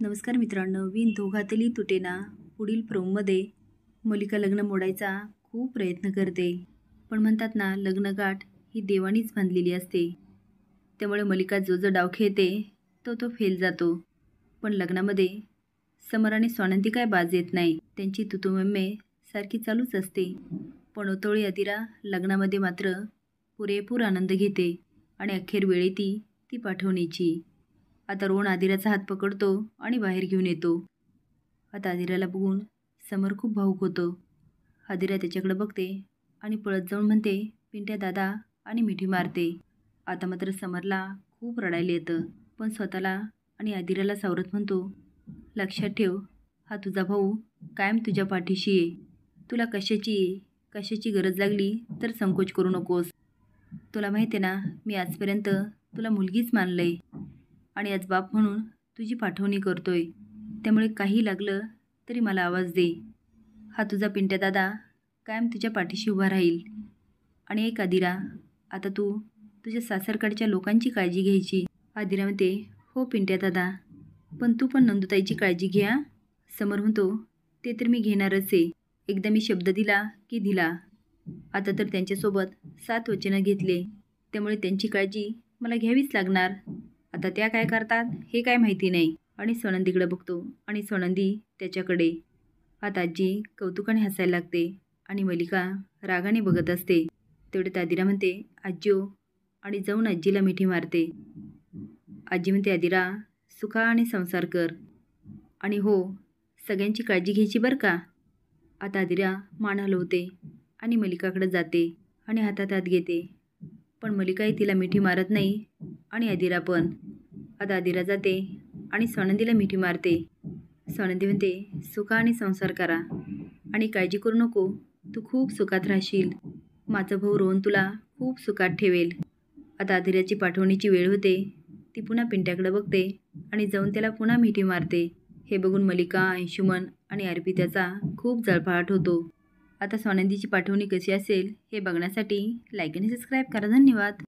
नमस्कार मित्रांनो, विण दोघातली तुटेना पुढील प्रोममध्ये मल्लिका लग्न मोडायचा खूप प्रयत्न करते, पण म्हणतात ना, लग्नगाठ ही देवानीच बांधलेली असते. त्यामुळे मल्लिका जो डाव खेळते तो फेल जातो. पण लग्नामध्ये समर आणि स्वानंदी काय बाज येत नाही. त्यांची तुतुममे सारखी चालूच असते. पण ओतोळी अदिरा लग्नामध्ये मात्र पुरेपूर आनंद घेते आणि अखेर वेळी ती पाठवण्याची. आता रोहन आदिराचा हात पकडतो आणि बाहेर घेऊन येतो. आता आदिराला बघून समर खूप भावूक होतो. आदिरा त्याच्याकडे बघते आणि पळत जाऊन म्हणते, पिंट्या दादा, आणि मिठी मारते. आता मात्र समरला खूप रडायला येतं, पण स्वतःला आणि आदिराला सावरत म्हणतो, लक्षात ठेव, हा तुझा भाऊ कायम तुझ्या पाठीशी आहे. तुला कशाची गरज लागली तर संकोच करू नकोस. तुला माहिती आहे ना, मी आजपर्यंत तुला मुलगीच मानलंय आणि आज बाप म्हणून तुझी पाठवणी करतोय. त्यामुळे काही लागलं तरी मला आवाज दे. हा तुझा पिंट्या दादा कायम तुझ्या पाठीशी उभा राहील. आणि एक आदिरा, आता तू तुझ्या सासरकडच्या लोकांची काळजी घ्यायची. आदिरा म्हणते, हो पिंट्या दादा, पण तू पण नंदुताईची काळजी घ्या. समर म्हणतो, ते तर मी घेणारच आहे. एकदा मी शब्द दिला की दिला. आता तर त्यांच्यासोबत 7 वचनं घेतले, त्यामुळे त्यांची काळजी मला घ्यावीच लागणार. आता त्या काय करतात हे काय माहिती नाही. आणि स्वानंदीकडे बघतो आणि स्वानंदी त्याच्याकडे. आता आजी कौतुकाने हसायला लागते आणि मल्लिका रागाने बघत असते. तेवढे आदिरा म्हणते, आज्जो, आणि जाऊन आजीला मिठी मारते. आजी म्हणते, आदिरा, सुखाने संसार कर आणि हो, सगळ्यांची काळजी घ्यायची बरं का. आता आदिरा मान हलवते आणि मल्लिकाकडे जाते आणि हातात हात घेते. पण मल्लिकाही तिला मिठी मारत नाही आणि आदिरा पण. आता आदिरा जाते आणि स्वानंदीला मिठी मारते. स्वानंदी म्हणते, सुखाने संसार करा आणि काळजी करू नको, तू खूप सुखात राहशील. माझा भाऊ रोहन तुला खूप सुखात ठेवेल. आता आदिराची पाठवणीची वेळ होते. ती पुन्हा पिंट्याकडे बघते आणि जाऊन त्याला पुन्हा मिठी मारते. हे बघून मल्लिका, अंशुमन आणि अर्पिताचा खूप जळफळाट होतो. आता स्वानंदीची पाठवणी कशी असेल हे बघण्यासाठी लाईक आणि सबस्क्राईब करा. धन्यवाद.